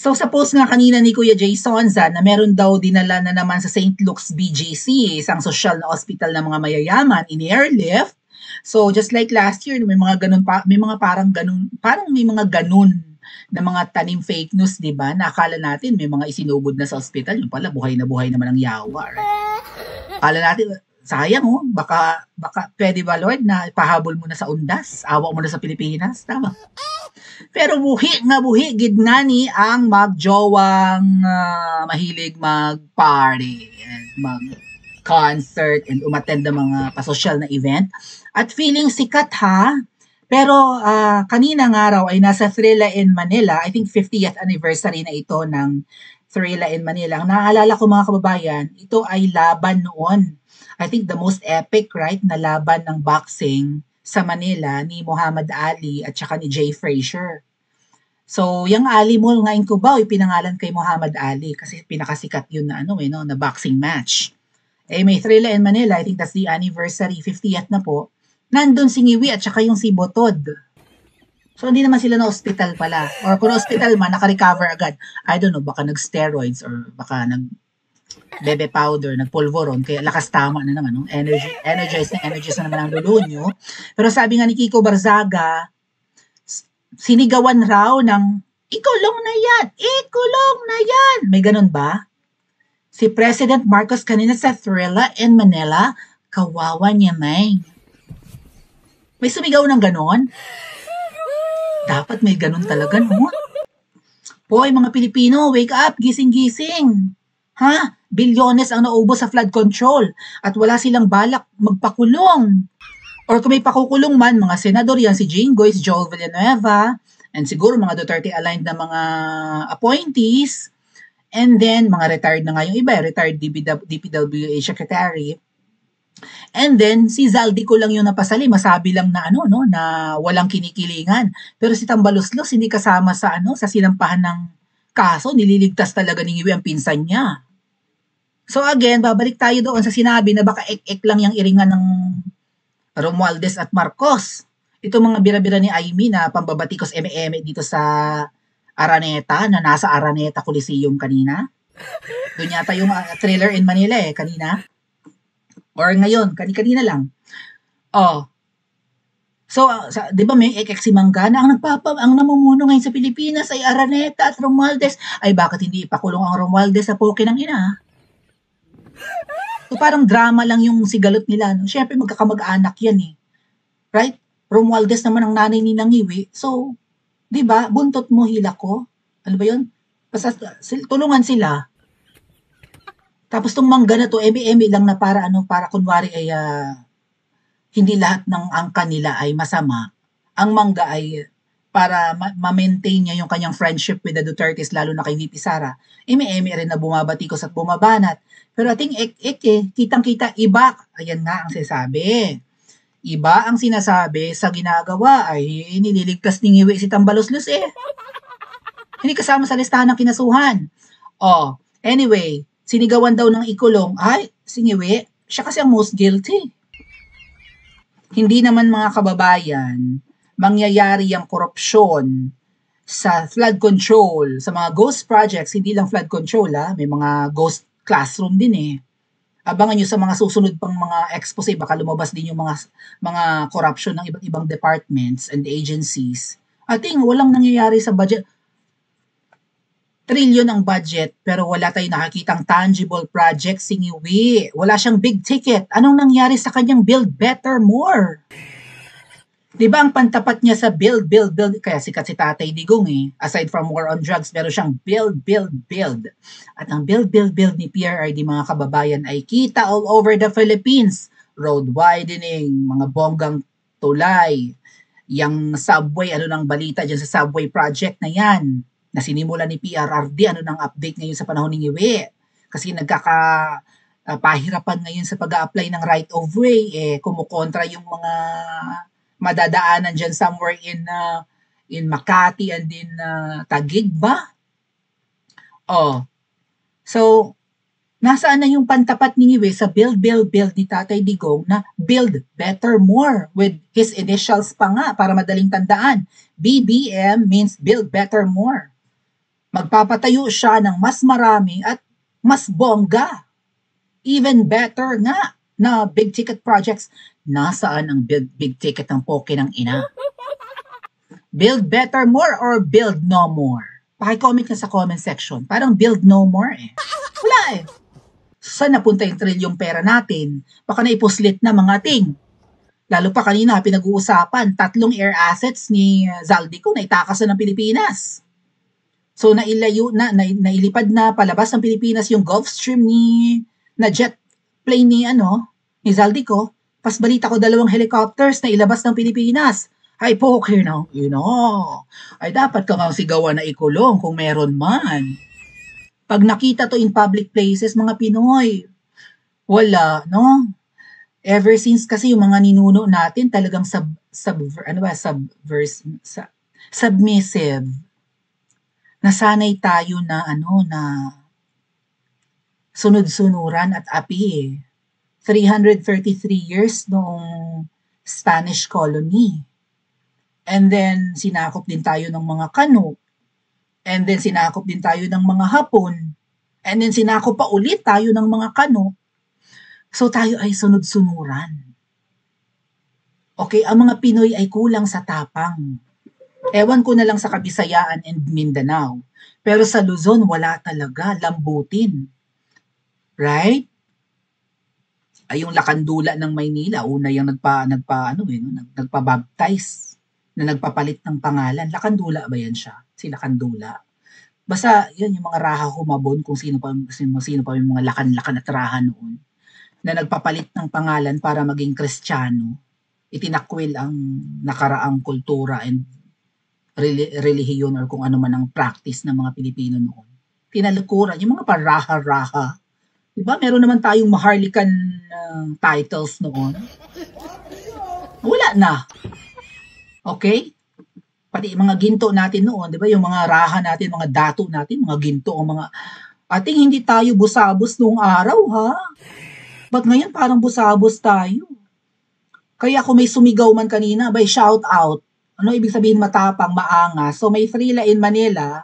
So sa post nga kanina ni Kuya Jay Sonza na meron daw dinala na naman sa St. Luke's BGC, isang social na ospital ng mga mayayaman, in-airlift. So just like last year, may mga ganun pa, may mga parang may mga ganun na mga tanim fake news, 'di ba? Na akala natin may mga isinugod na sa ospital, yung pala buhay naman ang yawa, right? Akala natin sayang baka pwede ba Lord na pahabol mo na sa undas, awa mo na sa Pilipinas, tama? Pero buhi gid ni ang magjowang mahilig mag-party and mag-concert and umattend ng mga pasosyal na event. At feeling sikat ha. Pero kanina nga raw ay nasa Thrilla in Manila. I think 50th anniversary na ito ng Thrilla in Manila. Ang naaalala ko mga kababayan, ito ay laban noon. I think the most epic, right, na laban ng boxing sa Manila ni Muhammad Ali at saka ni Jay Frazier. So, yung Ali mo nga in Cubao, pinangalan kay Muhammad Ali kasi pinakasikat yun na na boxing match. May Thrilla in Manila, I think that's the anniversary, 50th na po. Nandun si Ngiwi at saka yung si Botod. So, hindi naman sila na hospital pala. Or kung hospital man, naka-recover agad. I don't know, baka nag-steroids or baka bebe powder, nagpulveron, kaya lakas tama na naman, energize na naman ang lulo nyo. Pero sabi nga ni Kiko Barzaga, sinigawan raw ng, ikulong na yan! May ganun ba? Si President Marcos kanina sa Thrilla in Manila, kawawa niya may sumigaw ng ganon? Dapat may ganon talaga, no? Hoy, mga Pilipino, wake up, gising-gising. Ha? Bilyones ang naubos sa flood control at wala silang balak magpakulong. Or kung may pakukulong man, mga senador yan, si Jinggoy, si Joel Villanueva, and siguro mga Duterte-aligned na mga appointees, and then mga retired na nga yung iba, retired DPWH Secretary. And then, si Zaldico lang yung napasali, masabi lang na na walang kinikilingan. Pero si Tambaloslos, hindi kasama sa sa sinampahan ng kaso, nililigtas talaga ni Ngiwi ang pinsan niya. So again, babalik tayo doon sa sinabi na baka ek-ek lang yung iringan ng Romualdez at Marcos. Ito mga bira-bira ni Aimee na pambabatikos eme-eme dito sa Araneta, na nasa Araneta Coliseum kanina. Doon yata yung Thriller in Manila kanina. Or ngayon, kanina lang. So, 'di ba may ek-ek si Mangana ang namumuno ngayon sa Pilipinas ay Araneta at Romualdez. Ay bakit hindi ipakulong ang Romualdez sa poke ng ina? So parang drama lang yung sigalot nila. No? Siyempre magkakamag-anak yan Right? Romualdez naman ang nanay ni Ngiwi. So, 'di ba? Buntot mo hila ko. Ano ba 'yun? Basta tulungan sila. Tapos tong Mangga na to, eme-eme lang na para kunwari ay hindi lahat ng angka nila ay masama. Ang Mangga ay para ma-maintain niya yung kanyang friendship with the Dutertes, lalo na kay VP Sara. Eme-eme rin na bumabatikos at bumabanat. Pero ating kitang-kita, iba. Ayan nga ang sinasabi. Iba ang sinasabi sa ginagawa ay nililigtas ni Ngiwi si Tambaloslos Hindi kasama sa listahan ng kinasuhan. Anyway, sinigawan daw ng ikulong. Ay, si Ngiwi, siya kasi ang most guilty. Hindi naman mga kababayan, mangyayari ang korupsyon sa flood control, sa mga ghost projects, hindi lang flood control may mga ghost classroom din Abangan nyo sa mga susunod pang mga expose, baka lumabas din yung mga corruption ng iba't ibang departments and agencies. Ating walang nangyayari sa budget. Trillion ang budget, pero wala tayong nakakitang tangible project si Ngiwi. Wala siyang big ticket. Anong nangyari sa kanyang build better more? Diba ang pantapat niya sa build? Kaya sikat si Tatay Digong Aside from war on drugs, meron siyang build. At ang build ni PRRD mga kababayan ay kita all over the Philippines. Road widening, mga bonggang tulay, yung subway, nang balita dyan sa subway project na yan, na sinimula ni PRRD, nang update ngayon sa panahon ni Ngiwi. Kasi pahirapan ngayon sa pag-a-apply ng right of way, kumukontra yung mga madadaanan dyan somewhere in Makati and in Taguig ba? So, nasaan na yung pantapat ni Ngiwi sa build ni Tatay Digong na build better more with his initials pa nga para madaling tandaan. BBM means build better more. Magpapatayo siya ng mas marami at mas bongga. Even better nga na big ticket projects. Nasaan ang big ticket ng poke ng ina? Build better more or build no more? Paki-comment na sa comment section. Parang build no more eh. Wala eh. Saan napunta yung trilyong pera natin? Baka naipuslit na mga ting. Lalo pa kanina pinag-uusapan, 3 air assets ni Zaldico na itakas na ng Pilipinas. So nailipad na palabas ng Pilipinas yung Gulfstream na jet plane ni Zaldico. Pas balita ko 2 helicopters na ilabas ng Pilipinas. Ay poke, ay dapat ka nga sigawan na ikulong kung meron man. Pag nakita to in public places, mga Pinoy, wala, no? Ever since kasi yung mga ninuno natin talagang submissive. Nasanay tayo na sunod-sunuran at api. 333 years noong Spanish colony. And then sinakop din tayo ng mga Kano. And then sinakop din tayo ng mga Hapon. And then sinakop pa ulit tayo ng mga Kano. So tayo ay sunod-sunuran. Okay, ang mga Pinoy ay kulang sa tapang. Ewan ko na lang sa Kabisayaan and Mindanao. Pero sa Luzon, wala talaga. Lambutin. Right? Ay yung Lakandula ng Maynila, una yung nagpa-baptize, na nagpapalit ng pangalan. Lakandula ba yan siya? Si Lakandula. Basta, yun yung mga raha humabon kung sino pa yung mga lakan-lakan at raha noon na nagpapalit ng pangalan para maging Kristiyano. Itinakwil ang nakaraang kultura and relihiyon or kung ano man ang practice ng mga Pilipino noon. Tinalukuran, yung mga paraha-raha. Diba? Meron naman tayong Maharlikan titles noon. Wala na. Okay? Pati mga ginto natin noon, diba? Yung mga raha natin, mga dato natin, mga ginto, mga... Ating hindi tayo busabos noong araw, ha? Ba't ngayon parang busabos tayo? Kaya kung may sumigaw man kanina, by shout out, ano ibig sabihin matapang, maangas? So may Frila in Manila,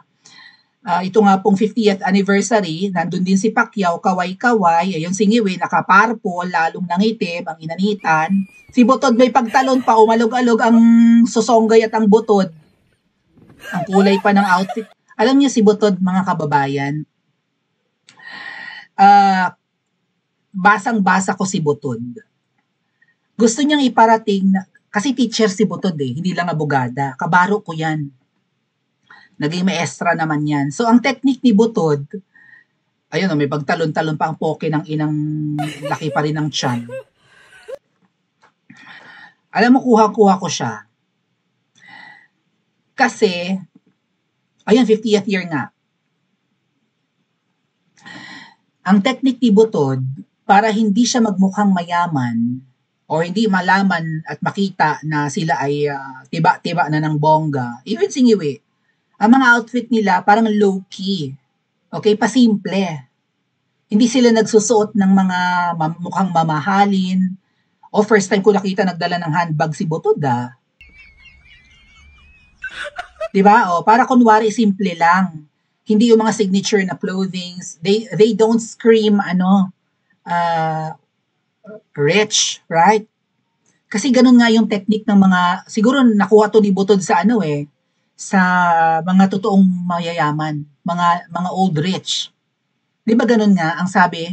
ito nga pong 50th anniversary, nandun din si Pacquiao, kaway-kaway, ayun si Ngiwi, nakaparpol, lalong nangitim, ang inanitan. Si Butod may pagtalon pa, umalog-alog ang susonggay at ang butod. Ang kulay pa ng outfit. Alam niyo si Butod, mga kababayan, basang-basa ko si Butod. Gusto niyang iparating na, kasi teacher si Butod hindi lang abogada. Kabaro ko yan. Naging maestra naman yan. So, ang technique ni Butod, ayun may pagtalon-talon pa ang poke ng inang laki pa rin ng tiyan. Alam mo, kuha-kuha ko siya. Kasi, ayun, 50th year nga. Ang technique ni Butod, para hindi siya magmukhang mayaman, o hindi malaman at makita na sila ay tiba-tiba na ng bongga. Even si Ngiwi, ang mga outfit nila parang low-key. Okay, pasimple. Hindi sila nagsusuot ng mga mukhang mamahalin. O first time ko nakita nagdala ng handbag si Butod, Diba? O, para kunwari simple lang. Hindi yung mga signature na clothings. They don't scream rich, right? Kasi ganun nga yung technique ng mga, siguro nakuha to ni Butod sa sa mga totoong mayayaman, mga old rich. Di ba ganun nga, ang sabi,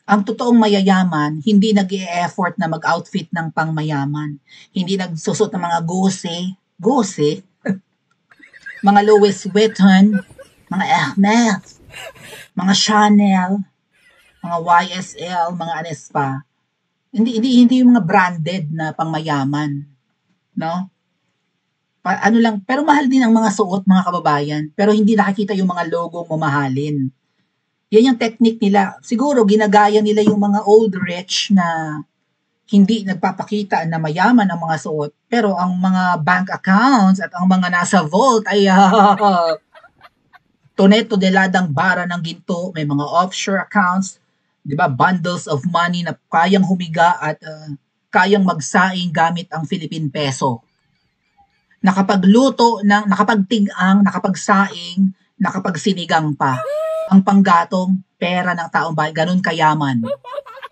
ang totoong mayayaman, hindi nag-e-effort na mag-outfit ng pangmayaman. Hindi nagsusot ng mga gose, mga Louis Vuitton, mga Hermes, mga Chanel, mga YSL, mga Anespa. Hindi yung mga branded na pangmayaman, no? Pero mahal din ang mga suot, mga kababayan. Pero hindi nakikita yung mga logo mamahalin. Yan yung technique nila. Siguro ginagaya nila yung mga old rich na hindi nagpapakita na mayaman ang mga suot. Pero ang mga bank accounts at ang mga nasa vault ay toneto-deladang bara ng ginto. May mga offshore accounts, di ba, bundles of money na kayang humiga at kayang magsaing gamit ang Philippine peso. Nakapagluto, nakapagtigang, nakapagsaing kapag sinigang pa, ang panggatong pera ng taong bayan, ganun kayaman,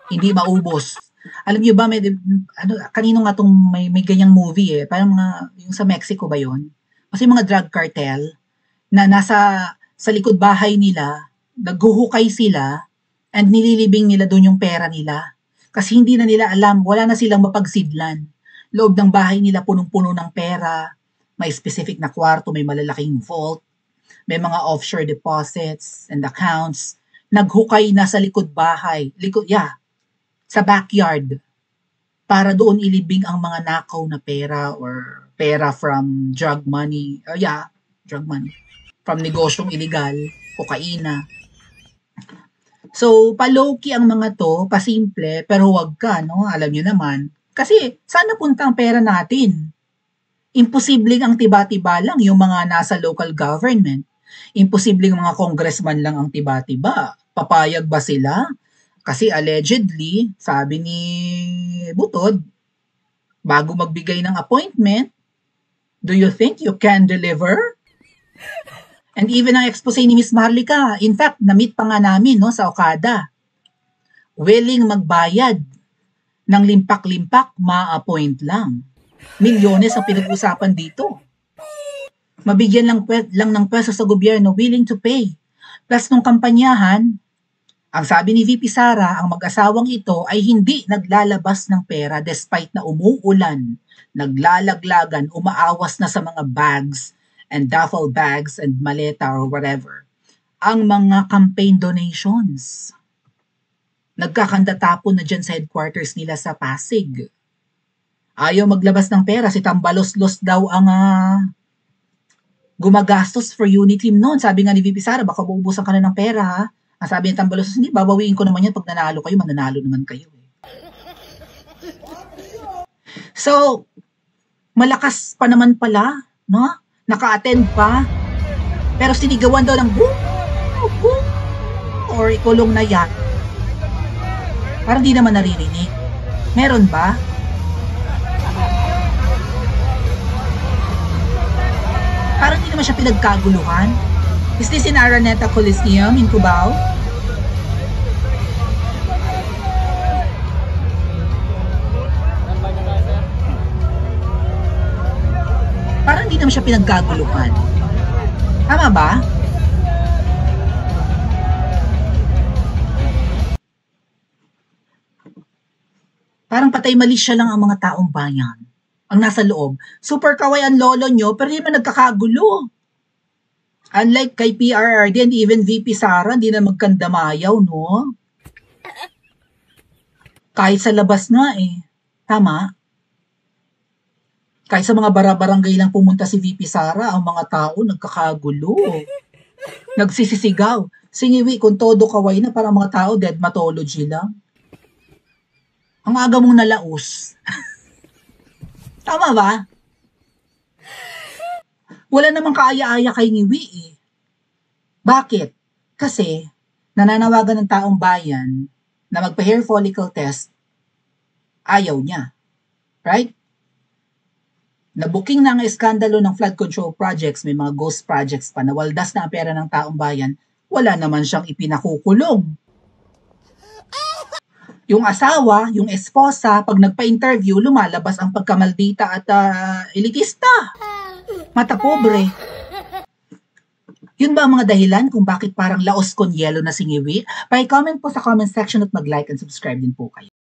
hindi maubos. Alam niyo ba, kanino nga tong may ganyang movie parang yung sa Mexico ba yon? Kasi mga drug cartel na sa likod bahay nila, naghuhukay sila and nililibing nila doon yung pera nila. Kasi hindi na nila alam, wala na silang mapagsidlan. Loob ng bahay nila punong-puno ng pera, may specific na kwarto, may malalaking vault, may mga offshore deposits and accounts. Naghukay na sa likod bahay, sa backyard, para doon ilibing ang mga nakaw na pera or pera from drug money, drug money, from negosyong illegal, kokaina. So, pa-low-key ang mga to, pasimple, pero wag ka, no? Alam nyo naman. Kasi, saan napunta ang pera natin? Imposibleng ang tiba-tiba lang yung mga nasa local government. Imposibleng mga congressman lang ang tiba-tiba. Papayag ba sila? Kasi allegedly, sabi ni Butod, bago magbigay ng appointment, do you think you can deliver? And even ang expose ni Miss Marlica, in fact, na-meet pa nga namin sa Okada. Willing magbayad ng limpak-limpak, ma-appoint lang. Milyones ang pinag-usapan dito. Mabigyan lang ng pwesto sa gobyerno, willing to pay. Plus nung kampanyahan, ang sabi ni VP Sara, ang mag-asawang ito ay hindi naglalabas ng pera despite na umuulan, naglalaglagan, umaawas na sa mga bags and duffel bags and maleta or whatever, ang mga campaign donations. Nagkakanda-tapon na dyan sa headquarters nila sa Pasig. Ayaw maglabas ng pera, si Tambalos-los daw ang gumagastos for unit team noon. Sabi nga ni VP Sara, baka maubusan ka na ng pera ha. Ang sabi ni Tambalos, hindi, babawiin ko naman yan pag nanalo kayo, mananalo naman kayo. So, malakas pa naman pala, no? Naka-attend pa, pero sinigawan daw ng boom, boom, or ikulong na yan. Parang di naman naririnig. Meron ba? Parang di naman siya pinagkaguluhan. Is this in Araneta Coliseum in Cubao? Parang di naman siya pinagkaguluhan. Tama ba? Parang patay malisya lang ang mga taong bayan. Ang nasa loob. Super kaway ang lolo nyo, pero di man nagkakagulo. Unlike kay PRRD and even VP Sara, hindi na magkandamayaw, no? Kahit sa labas nga Tama? Kahit sa mga bara-barangay lang pumunta si VP Sara, ang mga tao nagkakagulo. Nagsisisigaw. Singiwi, kung todo kaway na, para mga tao dermatology lang. Ang aga mong nalaos. Tama ba? Wala namang kaaya-aya kay Ngiwi Bakit? Kasi, nananawagan ng taong bayan na magpa-hair follicle test, ayaw niya. Right? Nabuking na ang eskandalo ng flood control projects, may mga ghost projects pa, nawaldas na ang pera ng taong bayan, wala naman siyang ipinakukulong. Yung asawa, yung esposa, pag nagpa-interview, lumalabas ang pagkamaldita at elitista. Mata pobre. Yun ba ang mga dahilan kung bakit parang laos con yelo na si Ngiwi? Pa-comment po sa comment section at mag-like and subscribe din po kayo.